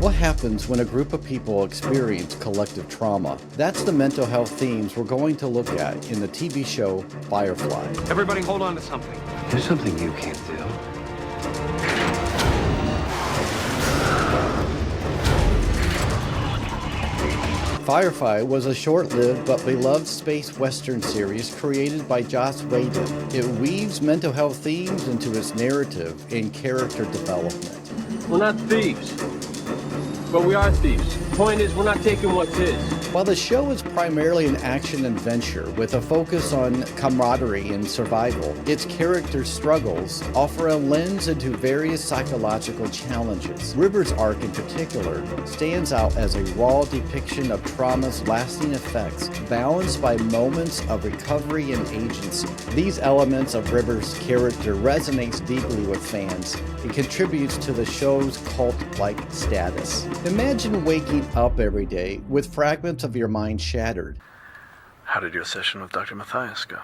What happens when a group of people experience collective trauma? That's the mental health themes we're going to look at in the TV show Firefly. Everybody hold on to something. There's something you can't do. Firefly was a short-lived but beloved space western series created by Joss Whedon. It weaves mental health themes into its narrative and character development. We're not thieves, but we are thieves. The point is, we're not taking what's his. While the show is primarily an action adventure with a focus on camaraderie and survival, its character struggles offer a lens into various psychological challenges. River's arc in particular stands out as a raw depiction of trauma's lasting effects, balanced by moments of recovery and agency. These elements of River's character resonates deeply with fans and contributes to the show's cult-like status. Imagine waking up every day with fragments of your mind shattered. How did your session with Dr. Matthias go?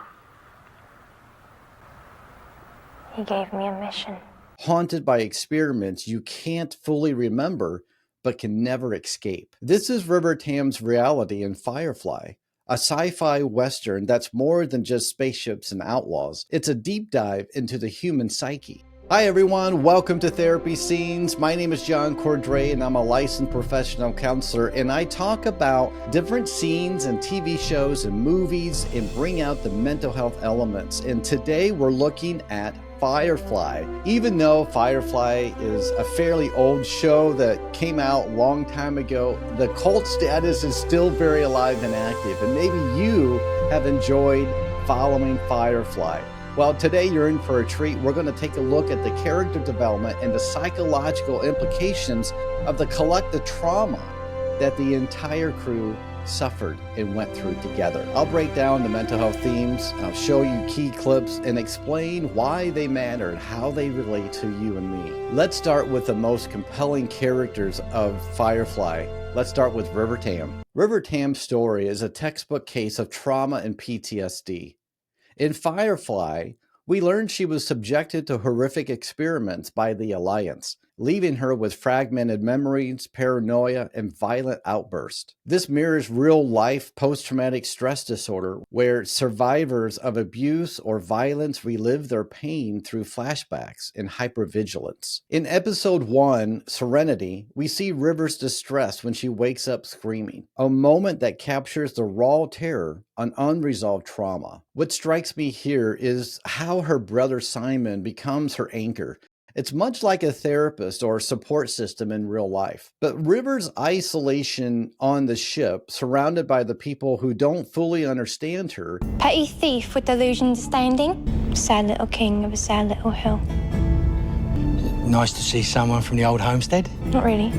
He gave me a mission. Haunted by experiments you can't fully remember, but can never escape. This is rivertam's reality in Firefly, a sci-fi western that's more than just spaceships and outlaws. It's a deep dive into the human psyche. Hi everyone, welcome to Therapy Scenes. My name is John Cordray and I'm a licensed professional counselor, and I talk about different scenes and TV shows and movies and bring out the mental health elements. And today we're looking at Firefly. Even though Firefly is a fairly old show that came out a long time ago, the cult status is still very alive and active, and maybe you have enjoyed following Firefly. Well, today you're in for a treat. We're going to take a look at the character development and the psychological implications of the collective trauma that the entire crew suffered and went through together. I'll break down the mental health themes, I'll show you key clips, and explain why they matter and how they relate to you and me. Let's start with the most compelling characters of Firefly. Let's start with Rivertam. Rivertam's story is a textbook case of trauma and PTSD. In Firefly, we learned she was subjected to horrific experiments by the Alliance, leaving her with fragmented memories, paranoia, and violent outbursts. This mirrors real-life post-traumatic stress disorder, where survivors of abuse or violence relive their pain through flashbacks and hypervigilance. In episode 1, Serenity, we see River's distress when she wakes up screaming, a moment that captures the raw terror on unresolved trauma. What strikes me here is how her brother Simon becomes her anchor. It's much like a therapist or support system in real life. But River's isolation on the ship, surrounded by the people who don't fully understand her. Petty thief with delusions standing. Sad little king of a sad little hill. Nice to see someone from the old homestead. Not really.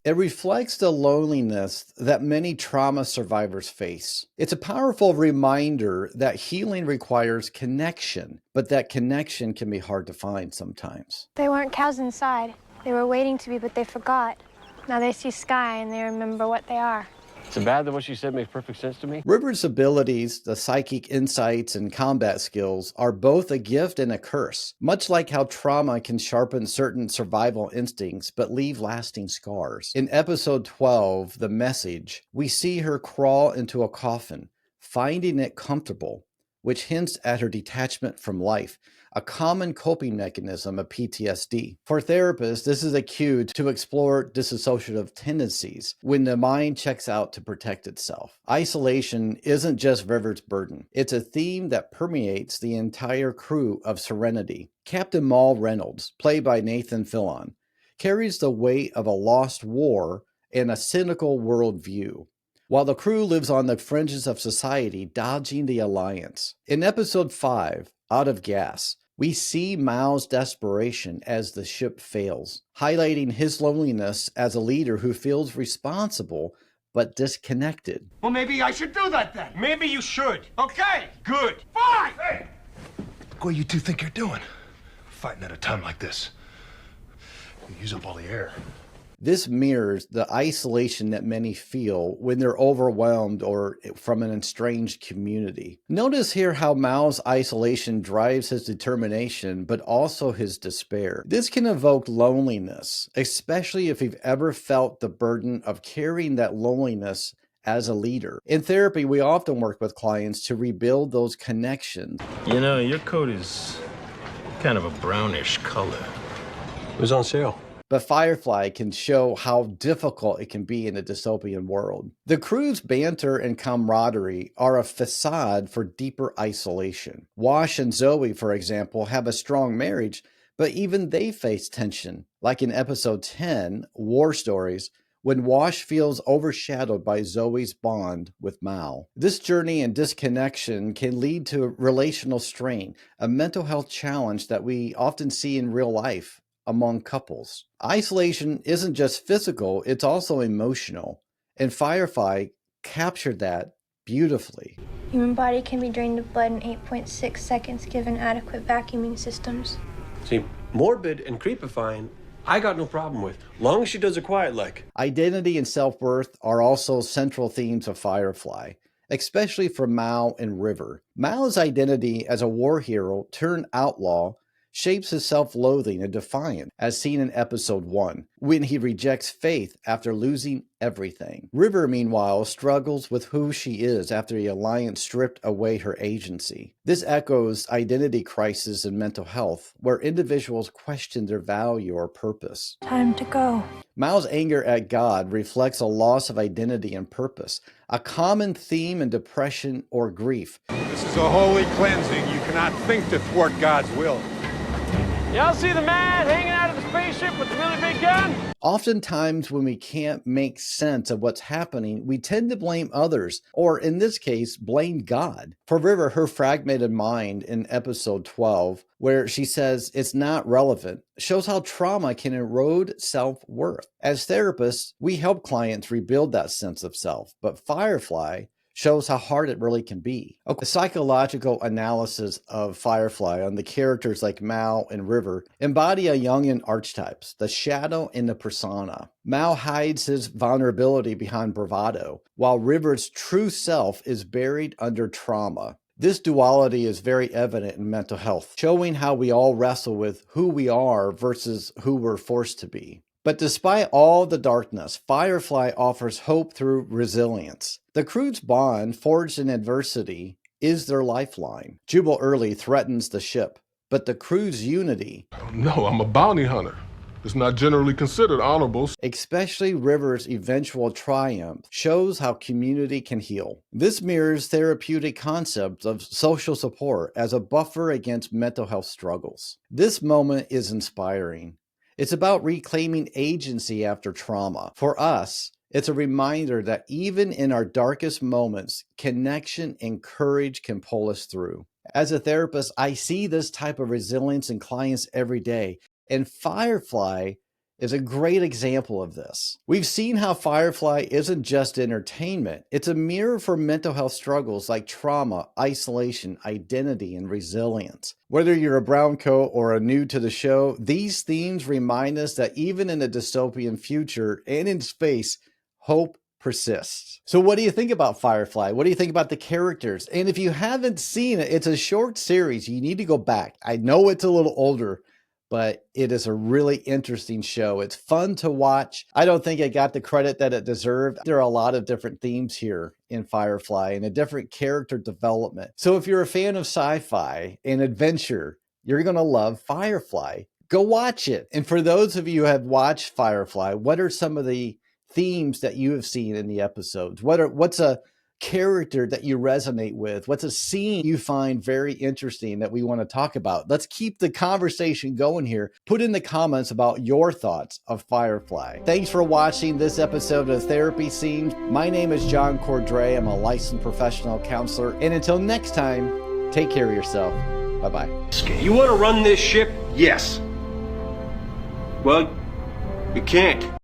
It reflects the loneliness that many trauma survivors face. It's a powerful reminder that healing requires connection, but that connection can be hard to find sometimes. They weren't cows inside. They were waiting to be, but they forgot. Now they see sky and they remember what they are. So bad that what she said makes perfect sense to me? River's abilities, the psychic insights, and combat skills are both a gift and a curse, much like how trauma can sharpen certain survival instincts but leave lasting scars. In episode 12, The Message, we see her crawl into a coffin, finding it comfortable, which hints at her detachment from life, a common coping mechanism of PTSD. For therapists, this is a cue to explore dissociative tendencies when the mind checks out to protect itself. Isolation isn't just River's burden. It's a theme that permeates the entire crew of Serenity. Captain Maul Reynolds, played by Nathan Fillion, carries the weight of a lost war and a cynical worldview, while the crew lives on the fringes of society, dodging the Alliance. In episode 5, Out of Gas, we see Mao's desperation as the ship fails, highlighting his loneliness as a leader who feels responsible but disconnected. Well, maybe I should do that then. Maybe you should. Okay, good. Fine! Hey! What do you two think you're doing? Fighting at a time like this. You use up all the air. This mirrors the isolation that many feel when they're overwhelmed or from an estranged community. Notice here how Mao's isolation drives his determination, but also his despair. This can evoke loneliness, especially if you've ever felt the burden of carrying that loneliness as a leader. In therapy, we often work with clients to rebuild those connections. You know, your coat is kind of a brownish color. It was on sale. But Firefly can show how difficult it can be in a dystopian world. The crew's banter and camaraderie are a facade for deeper isolation. Wash and Zoe, for example, have a strong marriage, but even they face tension. Like in episode 10, War Stories, when Wash feels overshadowed by Zoe's bond with Mao. This journey and disconnection can lead to relational strain, a mental health challenge that we often see in real life among couples. Isolation isn't just physical, it's also emotional. And Firefly captured that beautifully. Human body can be drained of blood in 8.6 seconds given adequate vacuuming systems. See, morbid and creepifying, I got no problem with, long as she does it quiet like. Identity and self-worth are also central themes of Firefly, especially for Mao and River. Mao's identity as a war hero turned outlaw shapes his self-loathing and defiance, as seen in episode 1, when he rejects Faith after losing everything. River, meanwhile, struggles with who she is after the Alliance stripped away her agency. This echoes identity crisis in mental health, where individuals question their value or purpose. Time to go. Mao's anger at God reflects a loss of identity and purpose, a common theme in depression or grief. This is a holy cleansing. You cannot think to thwart God's will. Y'all see the man hanging out of the spaceship with the really big gun? Oftentimes, when we can't make sense of what's happening, we tend to blame others, or in this case, blame God. For River, her fragmented mind in episode 12, where she says it's not relevant, shows how trauma can erode self-worth. As therapists, we help clients rebuild that sense of self, but Firefly shows how hard it really can be. A psychological analysis of Firefly on the characters like Mao and River embody a Jungian archetypes, the shadow and the persona. Mao hides his vulnerability behind bravado, while River's true self is buried under trauma. This duality is very evident in mental health, showing how we all wrestle with who we are versus who we're forced to be. But despite all the darkness, Firefly offers hope through resilience. The crew's bond, forged in adversity, is their lifeline. Jubal Early threatens the ship, but the crew's unity... No, I'm a bounty hunter. It's not generally considered honorable. Especially River's eventual triumph shows how community can heal. This mirrors therapeutic concepts of social support as a buffer against mental health struggles. This moment is inspiring. It's about reclaiming agency after trauma. For us, it's a reminder that even in our darkest moments, connection and courage can pull us through. As a therapist, I see this type of resilience in clients every day, and Firefly is a great example of this. We've seen how Firefly isn't just entertainment. It's a mirror for mental health struggles like trauma, isolation, identity, and resilience. Whether you're a brown coat or a new to the show, these themes remind us that even in a dystopian future and in space, hope persists. So what do you think about Firefly? What do you think about the characters? And if you haven't seen it, it's a short series. You need to go back. I know it's a little older, but it is a really interesting show. It's fun to watch. I don't think it got the credit that it deserved. There are a lot of different themes here in Firefly and a different character development. So if you're a fan of sci-fi and adventure, you're going to love Firefly. Go watch it. And for those of you who have watched Firefly, what are some of the themes that you have seen in the episodes? What's a character that you resonate with? What's a scene you find very interesting that we want to talk about? Let's keep the conversation going here. Put in the comments about your thoughts of Firefly. Thanks for watching this episode of Therapy Scenes. My name is John Cordray. I'm a licensed professional counselor. And until next time, take care of yourself. Bye-bye. You want to run this ship? Yes. Well, you can't.